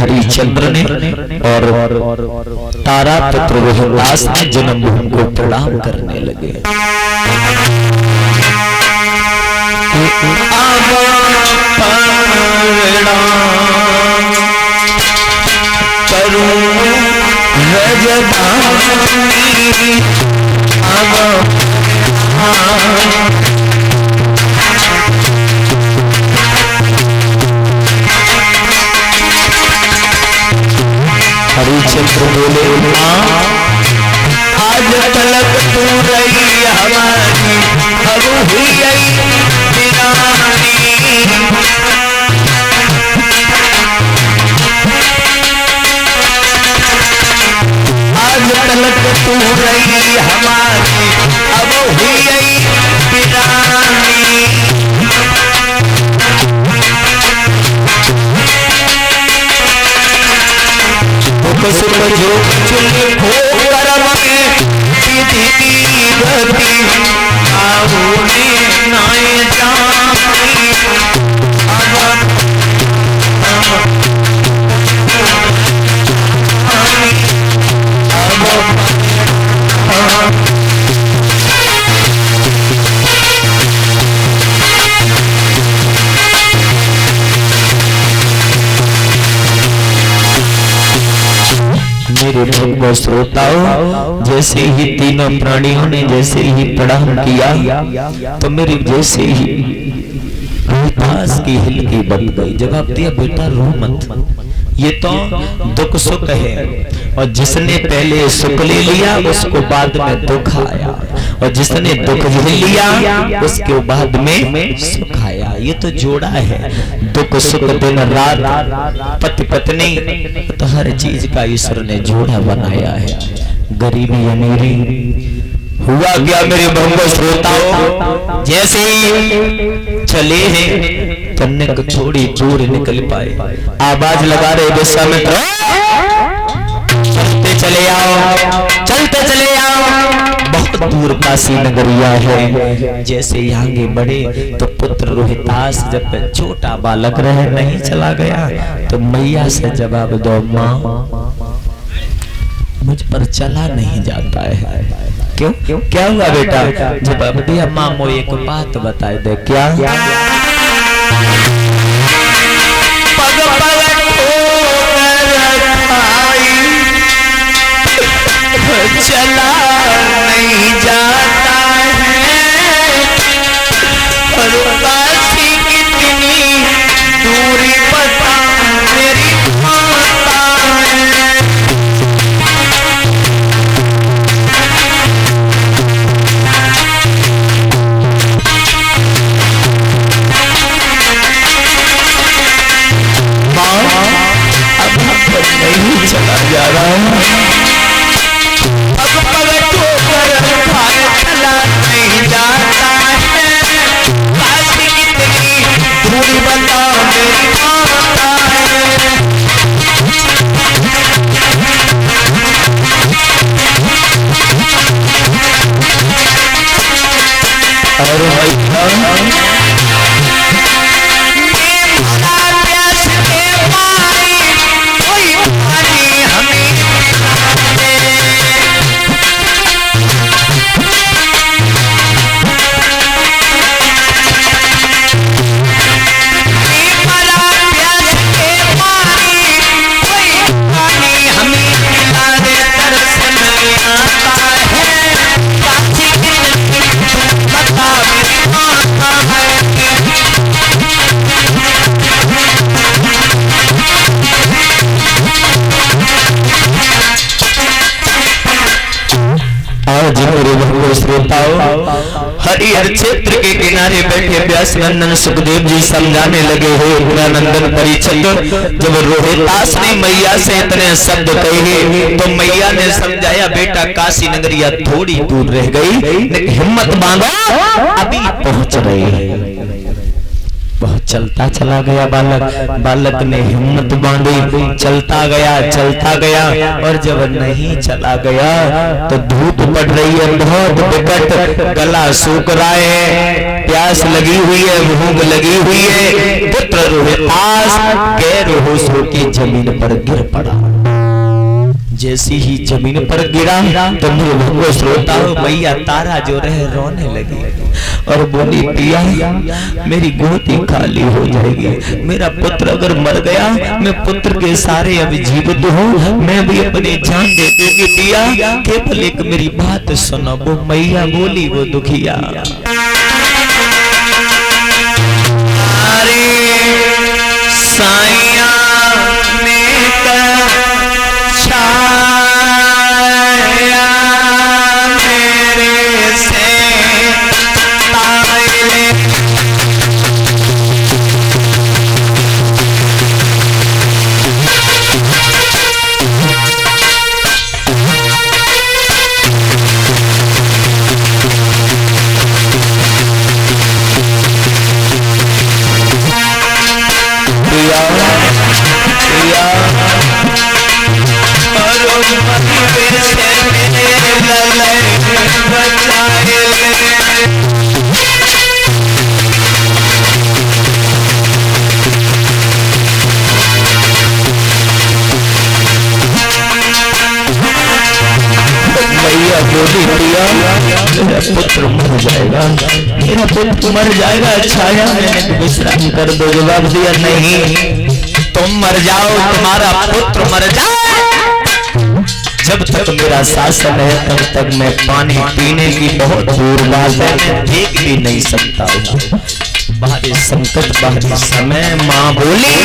हरिश्चंद्र ने और तारा पुत्र रोहिदास ने जन्मभूमि को प्रणाम करने लगे। हरिश्चंद्र बोले, आज तलक तू रही हमारी, अब हुई दीवानी। आज तलक तू रही हमारी, अब हुई दीवानी। सुख जो चुन हो करम में सीधी गति, आऊने नाए जाती। मेरे भक्त श्रोताओं, जैसे ही तीनों प्राणियों ने जैसे ही प्रणाम किया तो मेरी जैसे ही रोहिदास की हिलकी बन गई। जवाब दिया, बेटा रो मत, ये तो दुख सुख है, और जिसने पहले सुख ले लिया उसको बाद में दुख आया, और जिसने दुख झेल लिया उसके बाद में सुख आया। ये तो जोड़ा है, दुख सुख दिन रात, पति पत्नी, तो हर चीज का ईश्वर ने जोड़ा बनाया है। गरीबी अमीरी हुआ क्या मेरे भंग श्रोताओं, जैसे ही चले हैं तन्ने को थोड़ी दूर निकल पाए, आवाज लगा रहे विश्वामित्र, चलते चले आओ, चलते चले आओ। बहुत दूर काशी नगरिया है। जैसे ही आगे बढ़े तो पुत्र रोहिदास जब छोटा बालक रहे नहीं चला गया तो मैया से जवाब दो, माँ मुझ पर चला नहीं जाता है। क्यों? क्या हुआ बेटा? जवाब दिया, माँ मो एक बात बताए दे। क्या? पग पग चला नहीं जाता है, और काशी कितनी दूरी पता मेरी माता है। माँ अब नहीं चला जा रहा है, चला नहीं जाता है, काशी कितनी दूरी बता मेरी माता है। और प्यास के पानी कोई पानी हमें हरिहर क्षेत्र के किनारे बैठे व्यास नंदन सुखदेव जी समझाने लगे हो गुणानंदन परीक्षित। जब रोहिदास ने मैया से इतने शब्द कहे तो मैया ने समझाया, बेटा काशी नगरिया थोड़ी दूर रह गई, लेकिन हिम्मत बांधो, अभी पहुंच रहे हैं, पहुंच चलता चला गया बालक ने हिम्मत बांधी, चलता गया और जब नहीं चला गया तो धूप पड़ रही है बहुत विकट, गला सूख रहा है, प्यास लगी हुई है, भूख लगी हुई है। पुत्र रोहितास गैर होश होकर जमीन पर गिर पड़ा। जैसे ही जमीन पर गिरा तो मेरे श्रोता मैया तारा जो रहे रोने लगी और बोली पिया मेरी गोदी खाली हो जाएगी, मेरा पुत्र अगर मर गया मैं पुत्र के सारे अब जीवित हूँ, मैं भी अपनी जान दे दूंगी पिया, केवल एक मेरी बात सुनो। वो मैया बोली वो दुखिया अरे साइया पुत्र मर जाएगा, मेरा पुत्र मर जाएगा, छाया मैंने विश्राम कर दो। जवाब दिया नहीं, तुम मर जाओ, तुम्हारा पुत्र मर जाए, जब तक मेरा शासन है तब तक मैं पानी पीने की बहुत दूर बात है, मैं देख भी नहीं सकता हूँ। बाहरी संकट बाहरी समय माँ बोली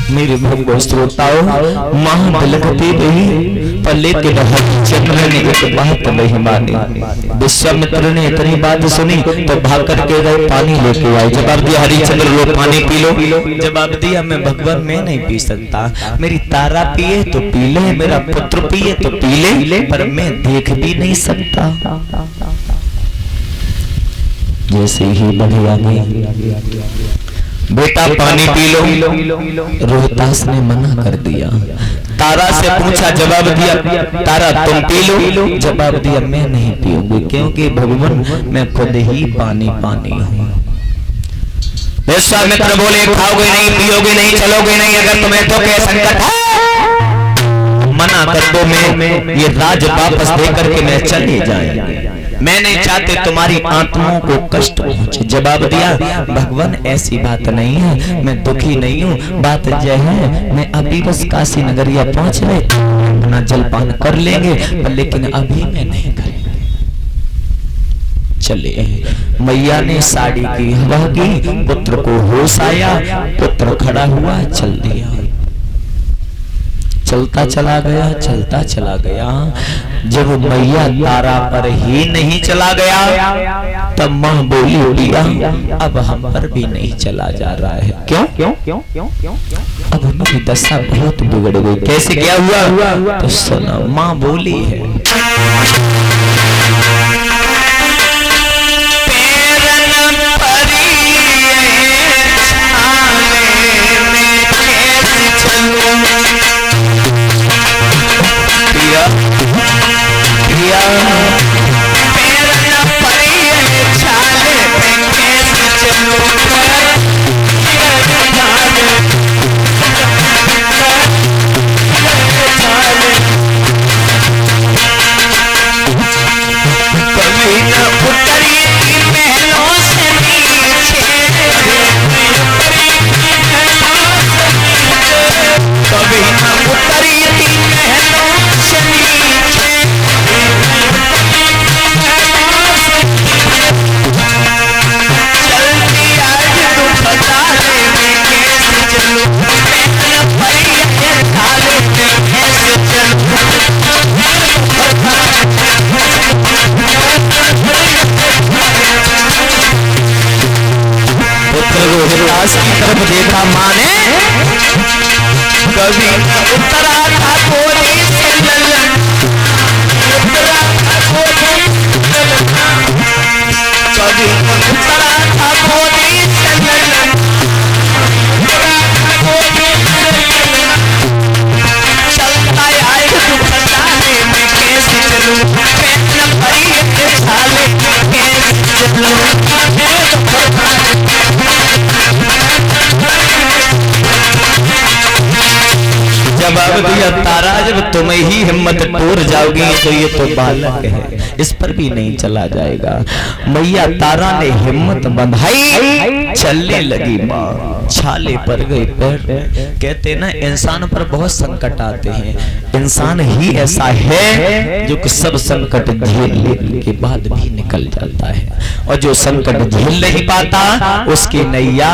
मेरे भक्त श्रोताओं महाबलगती रही पर लेकिन हरिश्चंद्र ने एक बात नहीं मानी। विश्वामित्र ने इतनी बात सुनी तो भाग करके गए पानी लेके आए। जवाब दिया हरिश्चंद्र लो पानी पी लो। जवाब दिया मैं भगवान मैं नहीं पी सकता, मेरी तारा पिए तो पी ले, मेरा पुत्र पिए तो पी ले, पर मैं देख भी नहीं सकता। जैसे ही बढ़िया गई बेटा पानी पी लो, रोहितास ने मना कर दिया। तारा से पूछा, जवाब दिया तारा तुम पी लो। जवाब दिया मैं नहीं पीऊंगी क्योंकि भगवान मैं खुद ही पानी हूँ। विश्वामित्र बोले खाओगे नहीं, पियोगे नहीं, चलोगे नहीं, अगर तुम्हें तो क्या संकट है मना कर दो, मैं ये राज वापस दे करके मैं चले जाएंगे, मैं नहीं चाहते तुम्हारी आत्माओं को कष्ट पहुंचे। जवाब दिया भगवान ऐसी बात नहीं है, मैं दुखी नहीं हूँ, बात यह है मैं अभी बस काशी नगरिया पहुंच रहे अपना जलपान कर लेंगे, पर लेकिन अभी मैं नहीं करेंगे। चले मैया ने साड़ी की हवा की, पुत्र को होश आया, पुत्र खड़ा हुआ, चल दिया, चलता चला गया, चलता चला गया। जब मैया तारा पर ही नहीं चला गया तब माँ बोली उड़िया अब हम पर भी नहीं चला जा रहा है। क्यों क्यों क्यों क्यों क्यों अब मेरी दशा बहुत बिगड़ गई। कैसे क्या हुआ तो सुना, माँ बोली है की तरफ देखा माँ ने, कभी उतरा था गोदी से ललन, उतरा था गोदी से ललन, कभी उतरा था गोदी से ललन, उतरा था गोदी से ललन, चलता आए दुख जाने मैं कैसे चलूं, मैं न परी के छाले कैसे चलूं, जवाब दिया तारा जब तुम ही हिम्मत तोड़ जाओगी तो ये तो बालक है, इस पर भी नहीं चला जाएगा। मैया तारा ने हिम्मत बंधाई, चलने लगी माँ, छाले पर गए पैर। कहते ना इंसान पर बहुत संकट आते हैं, इंसान ही ऐसा है जो सब संकट झेल लेने के बाद भी निकल जाता है, और जो संकट झेल नहीं पाता उसकी नैया